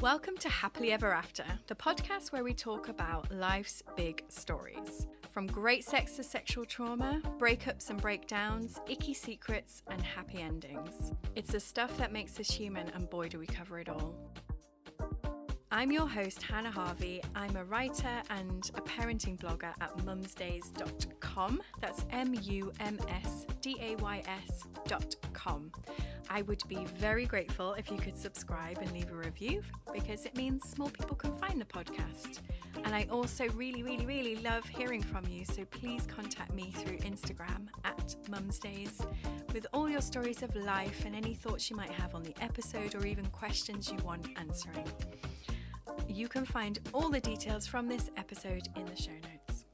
Welcome to Happily Ever After, the podcast where we talk about life's big stories. From great sex to sexual trauma, breakups and breakdowns, icky secrets and happy endings. It's the stuff that makes us human, and boy do we cover it all. I'm your host, Hannah Harvey. I'm a writer and a parenting blogger at mumsdays.com. That's mumsdays.com. I would be very grateful if you could subscribe and leave a review because it means more people can find the podcast. And I also really love hearing from you, so please contact me through Instagram at mumsdays with all your stories of life and any thoughts you might have on the episode or even questions you want answering. You can find all the details from this episode in the show notes.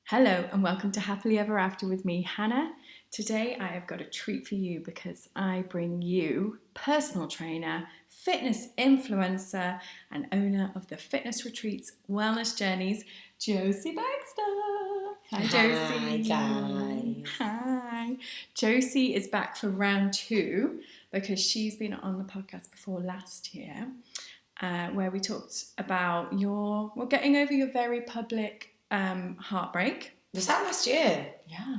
Hello and welcome to Happily Ever After with me, Hannah. Today I have got a treat for you because I bring you personal trainer, fitness influencer and owner of the Fitness Retreats Wellness Journeys, Josie Baxter. Hi Josie. Hi guys. Hi. Josie is back for round 2 because she's been on the podcast before last year where we talked about getting over your very public heartbreak. Was that last year? Yeah.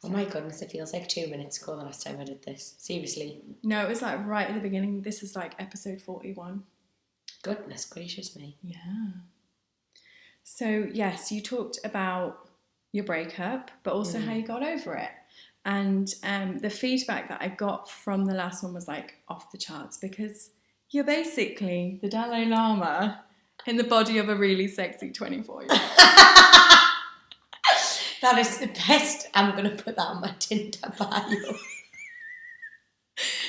Oh my goodness, it feels like 2 minutes ago the last time I did this. Seriously. No, it was like right at the beginning. This is like episode 41. Goodness gracious me. Yeah. So, yes, you talked about your breakup, but also how you got over it. And the feedback that I got from the last one was like off the charts because you're basically the Dalai Lama in the body of a really sexy 24-year-old. That is the best. I'm going to put that on my Tinder bio.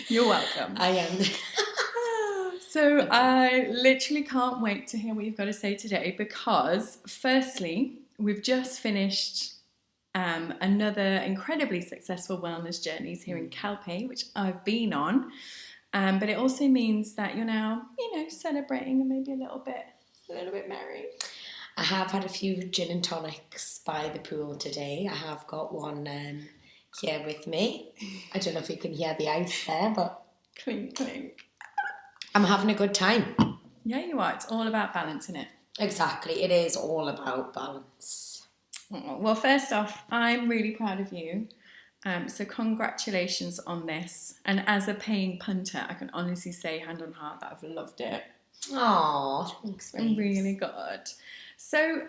You're welcome. I am. So I literally can't wait to hear what you've got to say today because firstly, we've just finished another incredibly successful wellness journeys here in Calpe, which I've been on. But it also means that you're now, celebrating and maybe a little bit merry. I have had a few gin and tonics by the pool today. I have got one here with me. I don't know if you can hear the ice there, but Clink, clink. I'm having a good time. Yeah, you are. It's all about balancing it. Exactly. It is all about balance. Oh, well, first off, I'm really proud of you. So congratulations on this. And as a paying punter, I can honestly say hand on heart that I've loved it. Oh, thanks, mate. Really good. So,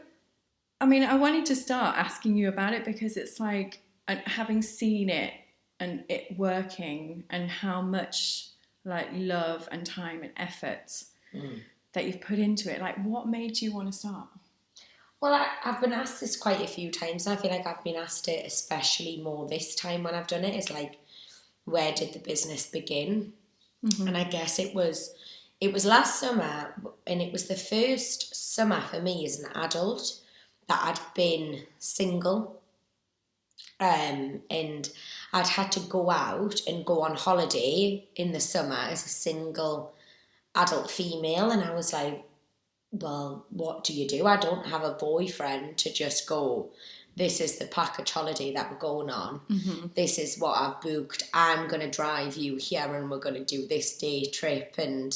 I mean, I wanted to start asking you about it because it's like having seen it and it working and how much like love and time and effort that you've put into it. Like, what made you want to start? Well, I've been asked this quite a few times, and I feel like I've been asked it especially more this time when I've done it. It's like, where did the business begin? Mm-hmm. And I guess it was last summer, and it was the first summer for me as an adult that I'd been single. And I'd had to go out and go on holiday in the summer as a single adult female, and I was like, well, what do you do? I don't have a boyfriend to just go, this is the package holiday that we're going on. Mm-hmm. This is what I've booked. I'm going to drive you here and we're going to do this day trip. And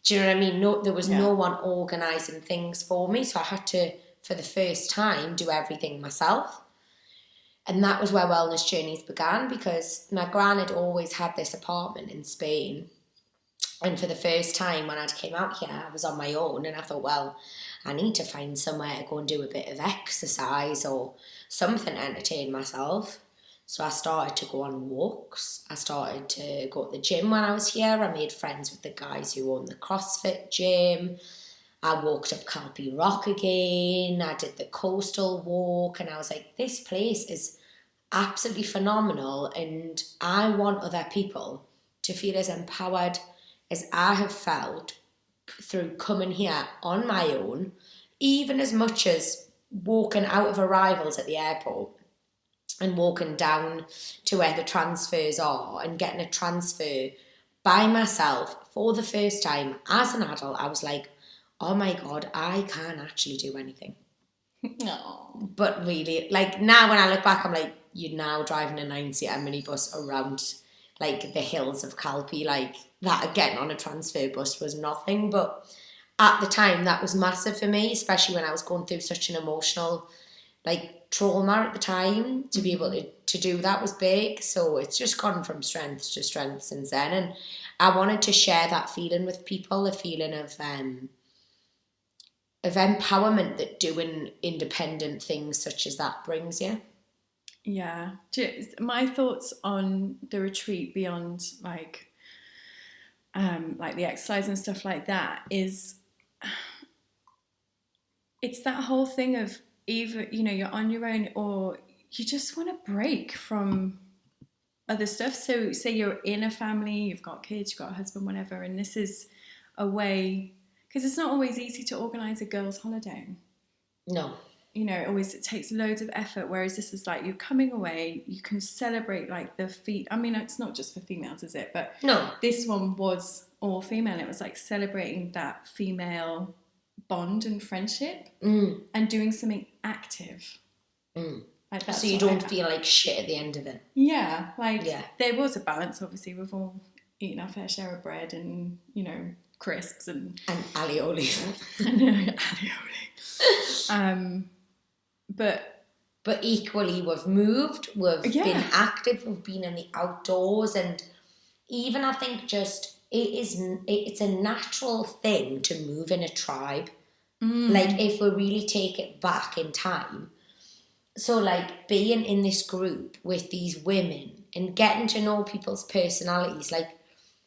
do you know what I mean? No, there was no one organising things for me. So I had to, for the first time, do everything myself. And that was where Wellness Journeys began because my gran had always had this apartment in Spain. And for the first time when I came out here, I was on my own and I thought, well, I need to find somewhere to go and do a bit of exercise or something to entertain myself. So I started to go on walks. I started to go to the gym when I was here. I made friends with the guys who own the CrossFit gym. I walked up Calpe Rock again. I did the coastal walk and I was like, this place is absolutely phenomenal and I want other people to feel as empowered as I have felt through coming here on my own, even as much as walking out of arrivals at the airport and walking down to where the transfers are and getting a transfer by myself for the first time as an adult. I was like, oh my God, I can't actually do anything. No. But really, like now when I look back, I'm like, you're now driving a 9-seater minibus around like the hills of Calpe, like that again on a transfer bus was nothing. But at the time, that was massive for me, especially when I was going through such an emotional, like, trauma at the time. To be able to do that was big. So it's just gone from strength to strength since then. And I wanted to share that feeling with people, the feeling of empowerment that doing independent things such as that brings you. Yeah. My thoughts on the retreat beyond like the exercise and stuff like that is it's that whole thing of either, you know, you're on your own or you just want to break from other stuff. So say you're in a family, you've got kids, you've got a husband, whatever, and this is a way, because it's not always easy to organise a girls' holiday. No. You know, it takes loads of effort, whereas this is like you're coming away, you can celebrate like I mean, it's not just for females, is it? But no, this one was all female. It was like celebrating that female bond and friendship and doing something active. Like that's so you don't feel like shit at the end of it. Yeah, there was a balance, obviously. We've all eaten our fair share of bread and, you know, crisps and alioli. alioli. But equally, we've moved, we've been active, we've been in the outdoors, and even I think just it's a natural thing to move in a tribe. Like if we really take it back in time. So like being in this group with these women and getting to know people's personalities, like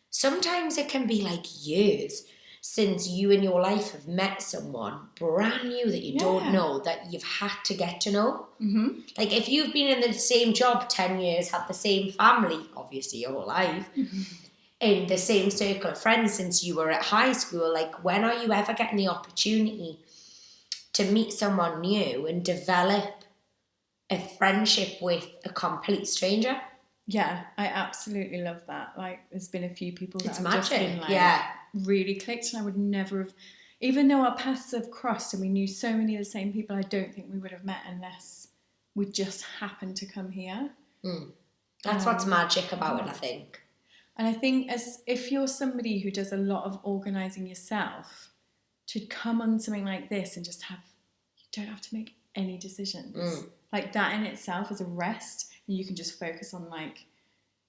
sometimes it can be like years since you in your life have met someone brand new that you don't know, that you've had to get to know. Like if you've been in the same job 10 years, had the same family, obviously your whole life, in the same circle of friends since you were at high school, like when are you ever getting the opportunity to meet someone new and develop a friendship with a complete stranger? Yeah, I absolutely love that. Like there's been a few people that have magic. Just been like really clicked, and I would never have, even though our paths have crossed and we knew so many of the same people, I don't think we would have met unless we just happened to come here. That's what's magic about it, I think. And I think if you're somebody who does a lot of organising yourself, to come on something like this and just you don't have to make any decisions. Like that in itself is a rest, and you can just focus on like,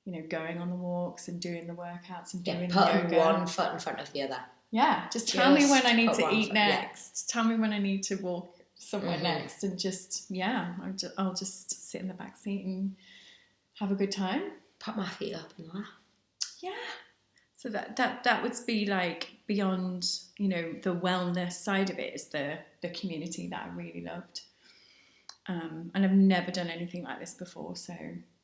you know, going on the walks and doing the workouts and doing putting yoga. one foot in front of the other. Yeah, just tell me when I need to eat next. Tell me when I need to walk somewhere next, and just I'll just sit in the back seat and have a good time. Put my feet up and laugh. Yeah. So that would be like beyond, you know, the wellness side of it is the community that I really loved. And I've never done anything like this before, so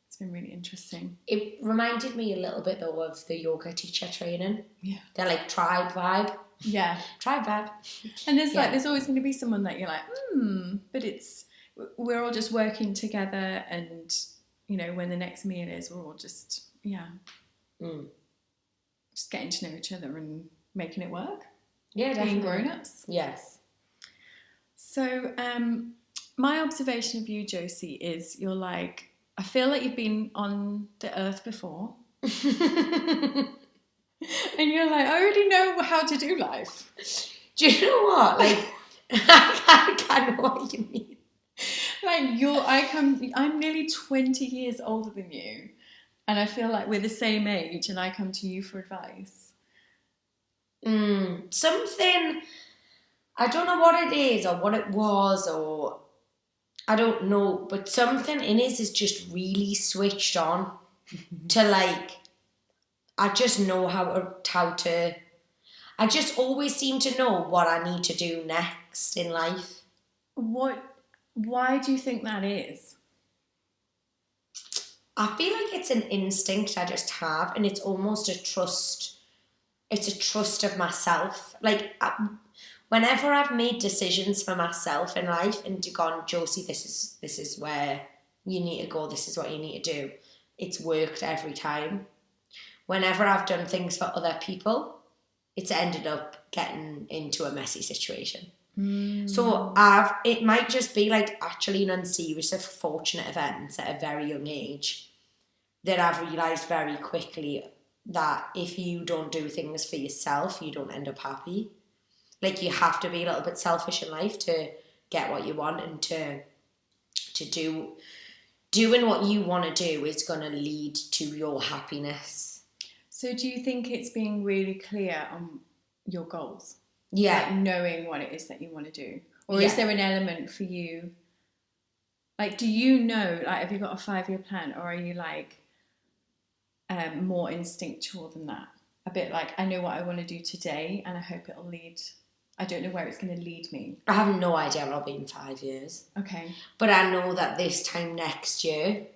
it's been really interesting. It reminded me a little bit though of the yoga teacher training. Yeah. They're like tribe vibe. Yeah. Tribe vibe. And there's always going to be someone that you're like, but we're all just working together, and, you know, when the next meal is, we're all just, just getting to know each other and making it work. Yeah, definitely. Being grown-ups. Yes. So, my observation of you, Josie, is you're like, I feel like you've been on the earth before. And you're like, I already know how to do life. Do you know what? Like, I kind of know what you mean. Like, I'm nearly 20 years older than you. And I feel like we're the same age, and I come to you for advice. Something, I don't know what it is or what it was, or I don't know, but something in us is just really switched on to like, I just know how to, I just always seem to know what I need to do next in life. Why do you think that is? I feel like it's an instinct I just have, and it's almost a trust. It's a trust of myself. Like, whenever I've made decisions for myself in life and gone, Josie, this is where you need to go, this is what you need to do, it's worked every time. Whenever I've done things for other people, it's ended up getting into a messy situation. So it might just be like actually an series of fortunate events at a very young age that I've realised very quickly that if you don't do things for yourself, you don't end up happy. Like, you have to be a little bit selfish in life to get what you want, and to doing what you want to do is going to lead to your happiness. So do you think it's being really clear on your goals? Yeah. Like knowing what it is that you want to do? Or is there an element for you, like, do you know, like, have you got a 5-year plan, or are you like more instinctual than that? A bit like, I know what I want to do today and I hope it'll lead, I don't know where it's going to lead me. I have no idea where I'll be in 5 years. Okay. But I know that this time next year,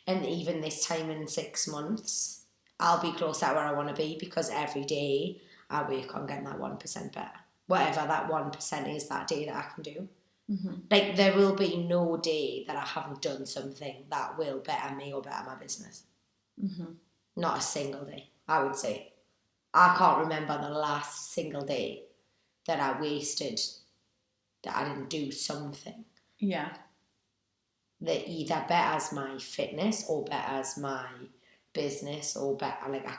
and even this time in 6 months, I'll be close to where I want to be, because every day I work on getting that 1% better. Whatever that 1% is that day that I can do. Mm-hmm. Like, there will be no day that I haven't done something that will better me or better my business. Mm-hmm. Not a single day, I would say. I can't remember the last single day that I wasted, that I didn't do something. Yeah. That either betters my fitness or betters my business or better, like, I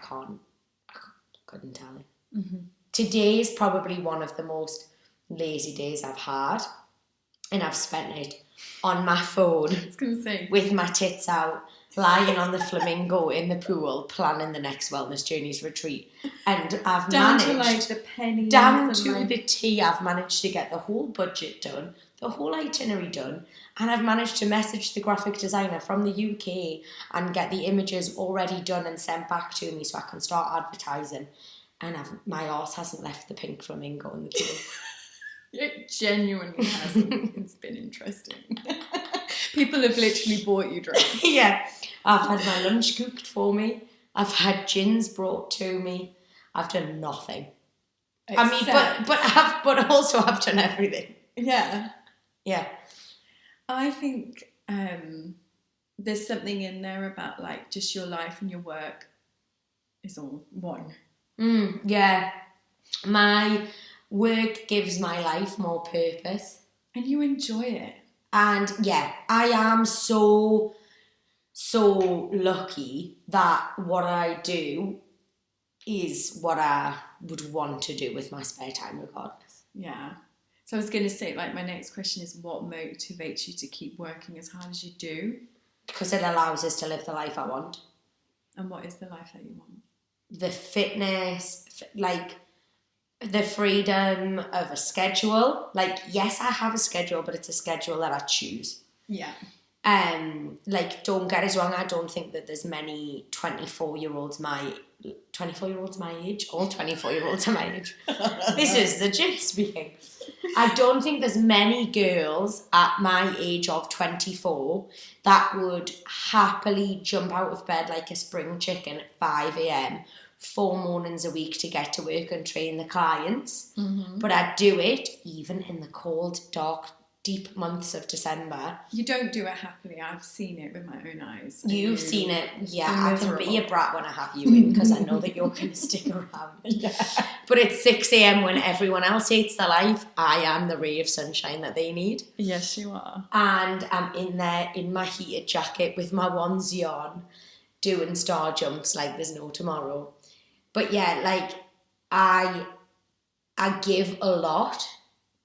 couldn't tell you. Mm-hmm. Today is probably one of the most lazy days I've had, and I've spent it on my phone with my tits out, lying on the flamingo in the pool, planning the next Wellness Journeys retreat. And I've managed, to like the pennies, down to the T, I've managed to get the whole budget done, the whole itinerary done, and I've managed to message the graphic designer from the UK and get the images already done and sent back to me so I can start advertising. And my arse hasn't left the pink flamingo in the pool. It genuinely hasn't. It's been interesting. People have literally bought you drinks. Yeah. I've had my lunch cooked for me. I've had gins brought to me. I've done nothing. But also I've done everything. Yeah. Yeah. I think there's something in there about, like, just your life and your work is all one. Yeah. My work gives my life more purpose. And you enjoy it. And yeah, I am so lucky that what I do is what I would want to do with my spare time regardless. Yeah. So I was going to say, like, my next question is, what motivates you to keep working as hard as you do? Because it allows us to live the life I want. And what is the life that you want? The fitness, like the freedom of a schedule. Like, yes, I have a schedule, but it's a schedule that I choose. Yeah. Like, don't get us wrong, I don't think that there's many 24-year-olds my age, all 24-year-olds are my age. This is the Jim speaking. I don't think there's many girls at my age of 24 that would happily jump out of bed like a spring chicken at 5 a.m, 4 mornings a week to get to work and train the clients. Mm-hmm. But I do it even in the cold, dark, deep months of December. You don't do it happily. I've seen it with my own eyes. You've seen it. Yeah, I can be a brat when I have you in, because I know that you're going to stick around. Yeah. But it's 6 a.m. when everyone else hates their life. I am the ray of sunshine that they need. Yes, you are. And I'm in there in my heated jacket with my onesie on, doing star jumps like there's no tomorrow. But yeah, like, I give a lot,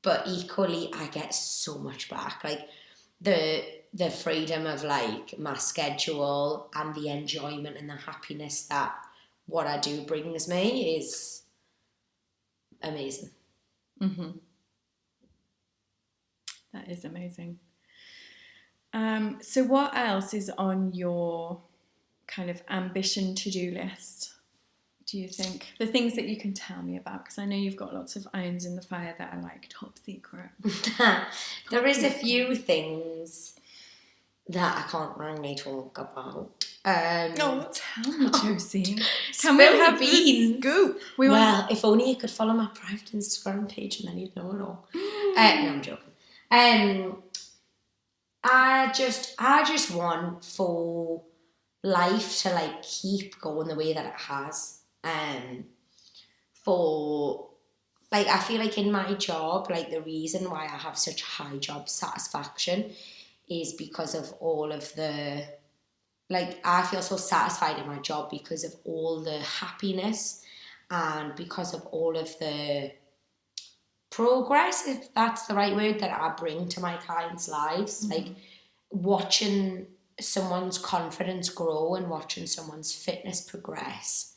but equally I get so much back. Like, the freedom of, like, my schedule and the enjoyment and the happiness that what I do brings me is amazing. Mm-hmm. That is amazing. So what else is on your kind of ambition to-do list, do you think? The things that you can tell me about, because I know you've got lots of irons in the fire that are, like, top secret. There is a few things that I can't really talk about. Tell me, Josie. Tell me have the scoop. If only you could follow my private Instagram page and then you'd know it all. No, I'm joking. I just want for life to, like, keep going the way that it has. For, like, I feel like in my job, like, the reason why I have such high job satisfaction is because of all of the like, I feel so satisfied in my job because of all the happiness and because of all of the progress, if that's the right word, that I bring to my clients' lives. Mm-hmm. Like, watching someone's confidence grow and watching someone's fitness progress,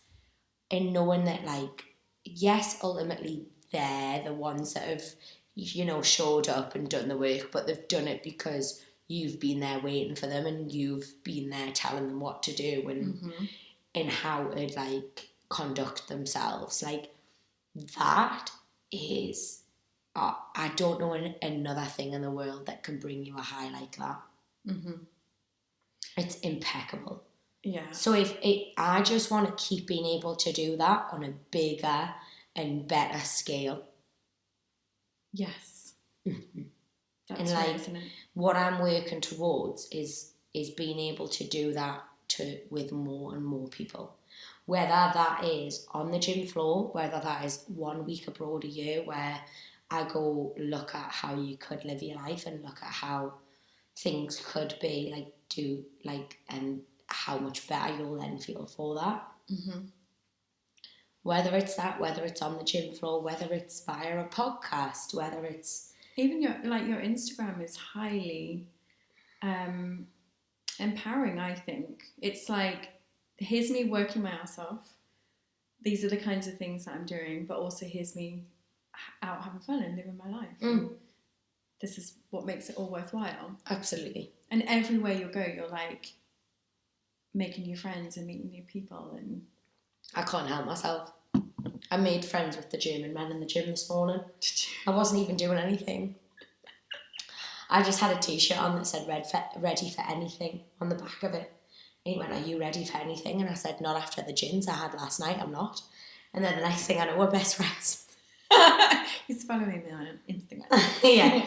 and knowing that, like, yes, ultimately they're the ones that have, you know, showed up and done the work, but they've done it because you've been there waiting for them and you've been there telling them what to do and Mm-hmm. and how to, like, conduct themselves. Like, that is, I don't know another thing in the world that can bring you a high like that. Mm-hmm. It's impeccable. Yeah. So I just want to keep being able to do that on a bigger and better scale. Yes. Mm-hmm. That's and, like, right, isn't it? what I'm working towards is being able to do that with more and more people. Whether that is on the gym floor, whether that is 1 week abroad a year where I go look at how you could live your life and look at how things could be, like, and how much better you'll then feel for that. Mm-hmm. Whether it's that, whether it's on the gym floor, whether it's via a podcast, whether it's... Even your Instagram is highly empowering, I think. It's like, here's me working my ass off. These are the kinds of things that I'm doing, but also here's me out having fun and living my life. This is what makes it all worthwhile. Absolutely. And everywhere you go, you're like making new friends and meeting new people. And I can't help myself. I made friends with the German man in the gym this morning. I wasn't even doing anything. I just had a t-shirt on that said ready for anything on the back of it. And he went, are you ready for anything? And I said, not after the gins I had last night, I'm not. And then the next thing I know, we're best friends. He's following me on Instagram. Yeah.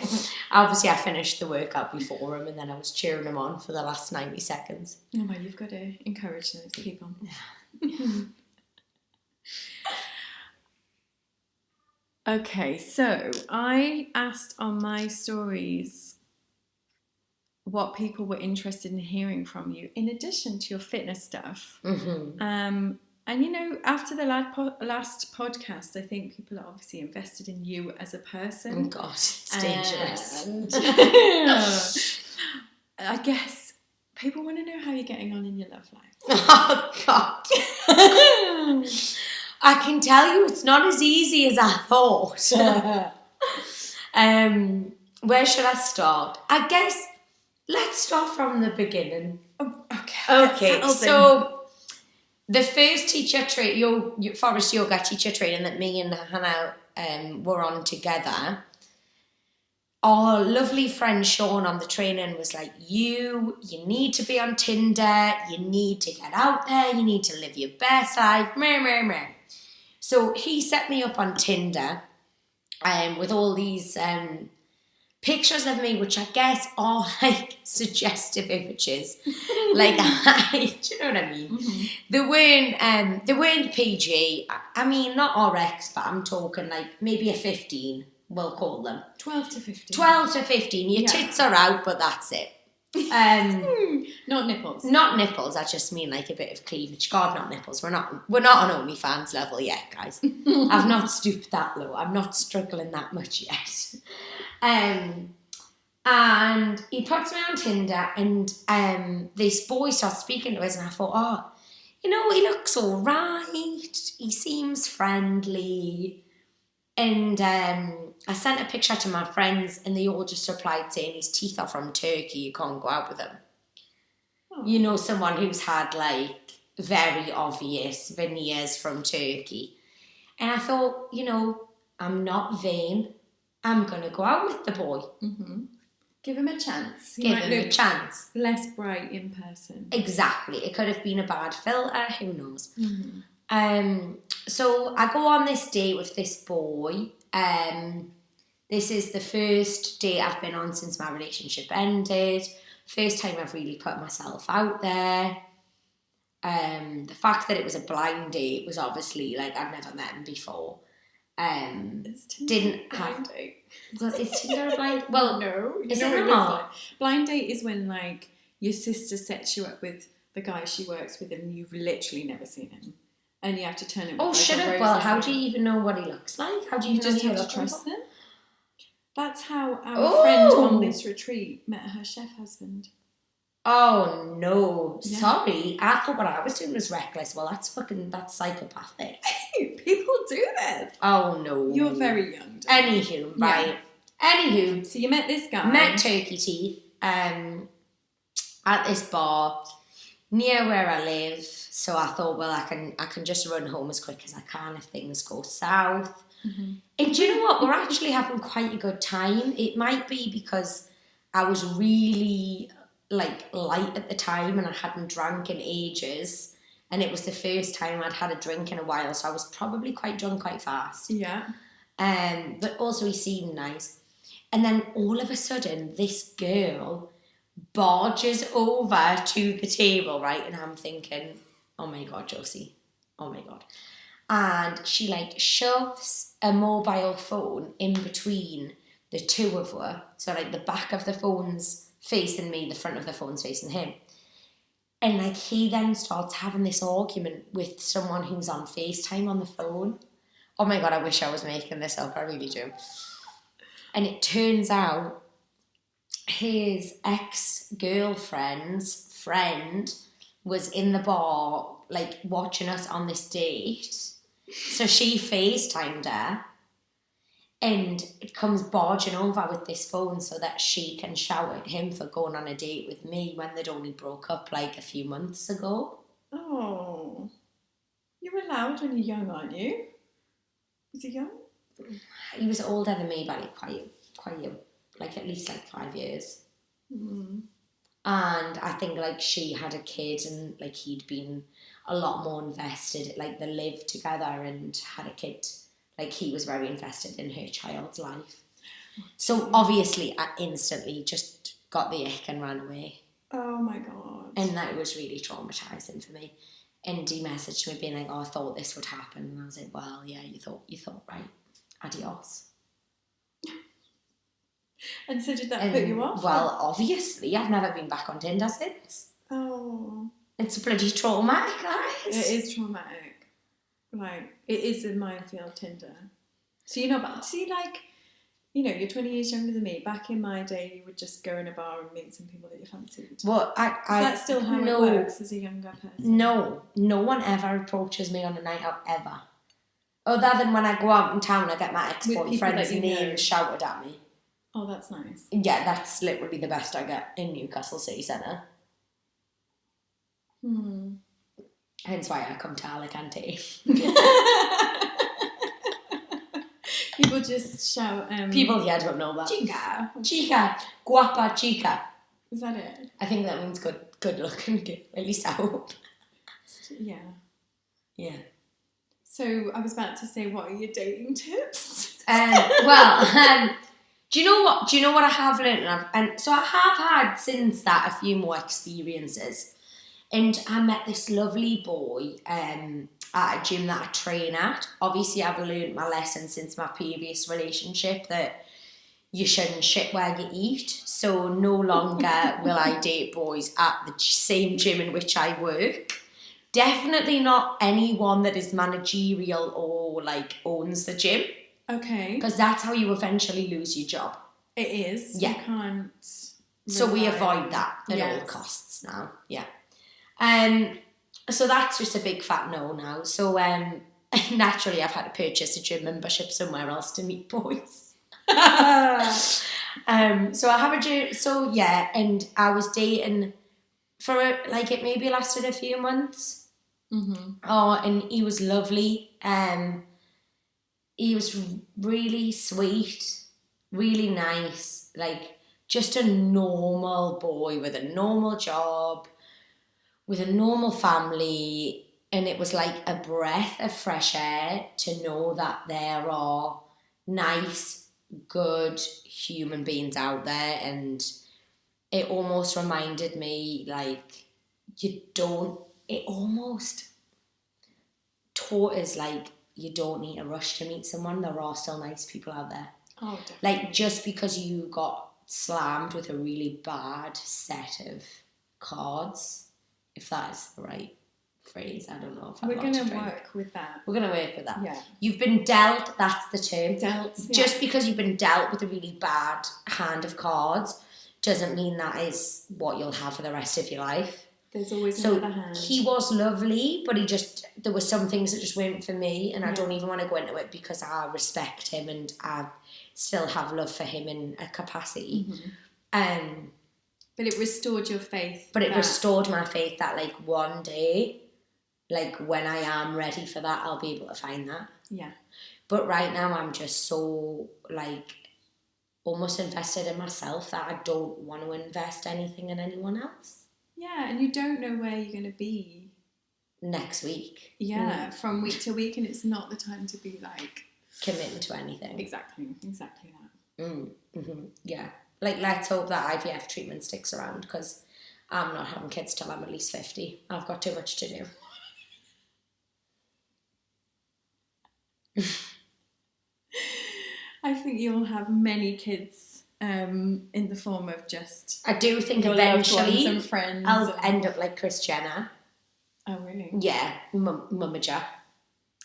Obviously, I finished the workout before him and then I was cheering him on for the last 90 seconds. Oh, well, you've got to encourage those people. Yeah. Okay, so I asked on my stories what people were interested in hearing from you, in addition to your fitness stuff. Mm-hmm. And, you know, after the last podcast, I think people are obviously invested in you as a person. Oh, God, it's dangerous. I guess people want to know how you're getting on in your love life. Oh, God. I can tell you it's not as easy as I thought. Where should I start? I guess let's start from the beginning. Oh, okay. So the first forest yoga teacher training that me and Hannah were on together, our lovely friend Sean on the training was like, you need to be on Tinder, you need to get out there, you need to live your best life, So he set me up on Tinder with all these pictures of me, which I guess are like suggestive images. Like, do you know what I mean? Mm-hmm. They weren't PG. I mean, not RX, but I'm talking like maybe a 15, we'll call them. 12 to 15. 12 to 15. Your tits are out, but that's it. Not nipples. Not nipples. I just mean like a bit of cleavage. God, not nipples. We're not on OnlyFans level yet, guys. I've not stooped that low. I'm not struggling that much yet. And he puts me on Tinder, and this boy starts speaking to us, and I thought, oh, you know, he looks all right. He seems friendly. And I sent a picture to my friends and they all just replied saying his teeth are from Turkey, you can't go out with him. Oh. You know, someone who's had like very obvious veneers from Turkey. And I thought, you know, I'm not vain. I'm going to go out with the boy. Mm-hmm. Give him a chance. Give him a chance. Less bright in person. Exactly. It could have been a bad filter. Who knows? Mm-hmm. So I go on this date with this boy. This is the first date I've been on since my relationship ended. First time I've really put myself out there. The fact that it was a blind date was obviously like I'd never met him before. Didn't have. Date. Well, is Tinder a blind? Well, no. Is it not? Blind date is when like your sister sets you up with the guy she works with, and you've literally never seen him, and you have to turn him. Oh, shut up! Well, how do you even know what he looks like? How do you just have to trust them? That's how our friend on this retreat met her chef husband. Oh no! Yeah. Sorry, I thought what I was doing was reckless. Well, that's psychopathic. People do this. Oh no! You're very young. Anywho, right? Anywho, so you met this guy. Met Turkey Teeth. At this bar near where I live. So I thought, well, I can just run home as quick as I can if things go south. Mm-hmm. And do you know what? We're actually having quite a good time. It might be because I was really light at the time and I hadn't drank in ages. And it was the first time I'd had a drink in a while. So I was probably quite drunk quite fast. Yeah. But also he seemed nice. And then all of a sudden, this girl barges over to the table, right? And I'm thinking, oh my God, Josie. Oh my God. And she shoves a mobile phone in between the two of her. So the back of the phone's facing me, the front of the phone's facing him. And he then starts having this argument with someone who's on FaceTime on the phone. Oh my God, I wish I was making this up. I really do. And it turns out his ex-girlfriend's friend was in the bar, watching us on this date. So she FaceTimed her and it comes barging over with this phone so that she can shout at him for going on a date with me when they'd only broke up a few months ago. Oh. You're allowed when you're young, aren't you? Was he young? He was older than me by quite young. At least 5 years. Mm. And I think she had a kid and he'd been a lot more invested. They lived together and had a kid. He was very invested in her child's life. So obviously I instantly just got the ick and ran away. Oh my God. And that was really traumatising for me. And he messaged me being oh, I thought this would happen. And I was like, well, yeah, you thought right. Adios. And so did that put you off? Well, obviously. I've never been back on Tinder since. Oh. It's bloody traumatic, guys. It is traumatic. It is a minefield, Tinder. So you're not... See, you're 20 years younger than me. Back in my day, you would just go in a bar and meet some people that you fancied. Well, Is that still how it works as a younger person? No one ever approaches me on a night out, ever. Other than when I go out in town, I get my ex-boyfriend's name shouted at me. Oh, that's nice. Yeah, that's literally the best I get in Newcastle City Centre. Hence why I come to Alicante. People just shout... People here don't know that. Chica. Chica. Guapa chica. Is that it? I think that means good looking. At least I hope. Yeah. Yeah. So I was about to say, what are your dating tips? Do you know what? Do you know what I have learned? And so I have had since that a few more experiences. And I met this lovely boy at a gym that I train at. Obviously, I've learned my lesson since my previous relationship that you shouldn't shit where you eat. So no longer will I date boys at the same gym in which I work. Definitely not anyone that is managerial or owns the gym. Okay. Because that's how you eventually lose your job. It is. Yeah. You can't. So we avoid that at all costs now. Yeah. So that's just a big fat no now. So naturally I've had to purchase a gym membership somewhere else to meet boys. So I have a gym. So yeah, and I was dating for it maybe lasted a few months. Mm-hmm. Oh, and he was lovely. He was really sweet, really nice, just a normal boy with a normal job, with a normal family, and it was a breath of fresh air to know that there are nice, good human beings out there, and it almost reminded me, it almost taught us, you don't need a rush to meet someone. There are still nice people out there. Oh, definitely. Just because you got slammed with a really bad set of cards if that is the right phrase. I don't know if we're going to work with that. We're going to work with that. Yeah. You've been dealt, that's the term. Dealt. Just because you've been dealt with a really bad hand of cards doesn't mean that is what you'll have for the rest of your life. There's always another hand. He was lovely, but there were some things that just weren't for me, and I don't even want to go into it because I respect him and I still have love for him in a capacity. Mm-hmm. But it restored your faith. But it restored my faith that, like, one day, like, when I am ready for that, I'll be able to find that. Yeah. But right now, I'm just so, like, almost invested in myself that I don't want to invest anything in anyone else. Yeah, and you don't know where you're going to be next week. Yeah, from week to week, and it's not the time to be, like... committing to anything. Exactly that. Mm-hmm. Yeah. Like, let's hope that IVF treatment sticks around, because I'm not having kids till I'm at least 50. I've got too much to do. I think you'll have many kids in the form of just... I do think eventually and friends I'll end up like Kris Jenner. Oh, really? Yeah, Mummager.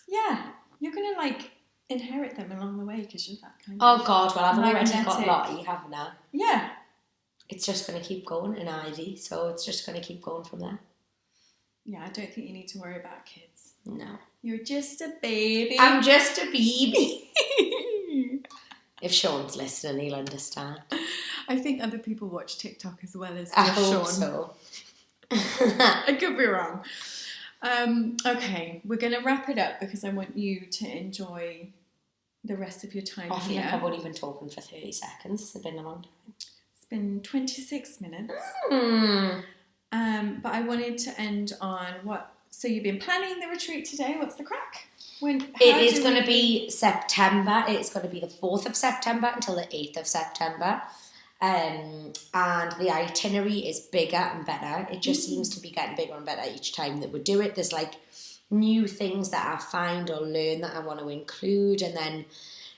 Yeah, you're going to, like, inherit them along the way because you're that kind of... Oh, God, well, I've already magnetic. got Lottie, haven't I? Yeah. It's just going to keep going in Ivy, so it's just going to keep going from there. Yeah, I don't think you need to worry about kids. No. You're just a baby. I'm just a baby. If Sean's listening, he'll understand. I think other people watch TikTok as well as I hope Sean. so. I could be wrong. Okay, we're going to wrap it up because I want you to enjoy the rest of your time I feel here. like I've only been talking for 30 seconds. It's been a long time. It's been 26 minutes. But I wanted to end on what... So you've been planning the retreat today. What's the crack? It is going to be September. It's going to be the 4th of September until the 8th of September. And the itinerary is bigger and better. It just seems to be getting bigger and better each time that we do it. There's, like, new things that I find or learn that I want to include. And then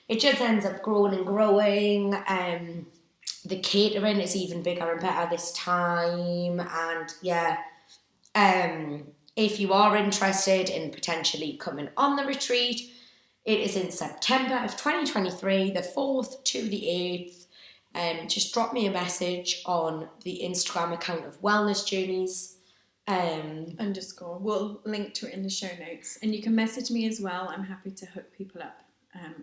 it just ends up growing and growing. The catering is even bigger and better this time. And, yeah... if you are interested in potentially coming on the retreat, it is in September of 2023, the 4th to the 8th. Just drop me a message on the Instagram account of Wellness Journeys. _ We'll link to it in the show notes. And you can message me as well. I'm happy to hook people up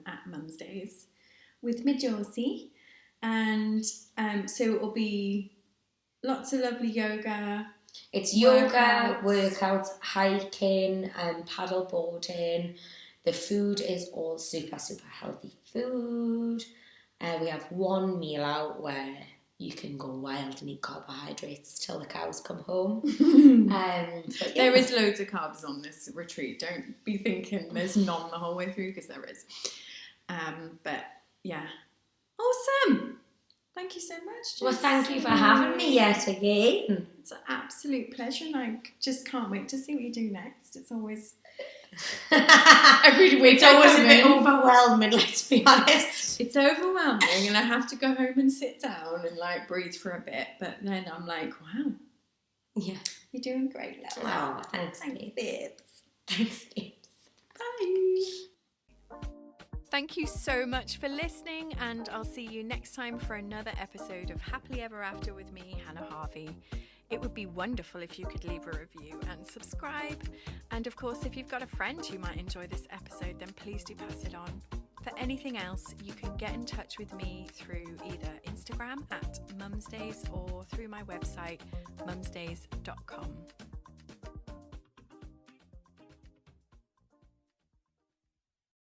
at Mum's Days with me, Josie. And so it will be lots of lovely yoga. It's yoga, workouts, hiking, paddle boarding. The food is all super, super healthy food. We have one meal out where you can go wild and eat carbohydrates till the cows come home. But yeah. There is loads of carbs on this retreat. Don't be thinking there's none the whole way through, because there is. But yeah, awesome. Thank you so much, Jess. Well, thank you for having me yet again. It's an absolute pleasure, and I just can't wait to see what you do next. It's always... Every week it's always a bit overwhelming, let's be honest. It's overwhelming, and I have to go home and sit down and, like, breathe for a bit, but then I'm like, wow. Yeah. You're doing great, love. Oh, thanks, babes. Thanks, babes. Bye. Thank you so much for listening, and I'll see you next time for another episode of Happily Ever After with me, Hannah Harvey. It would be wonderful if you could leave a review and subscribe. And of course, if you've got a friend who might enjoy this episode, then please do pass it on. For anything else, you can get in touch with me through either Instagram at mumsdays or through my website mumsdays.com.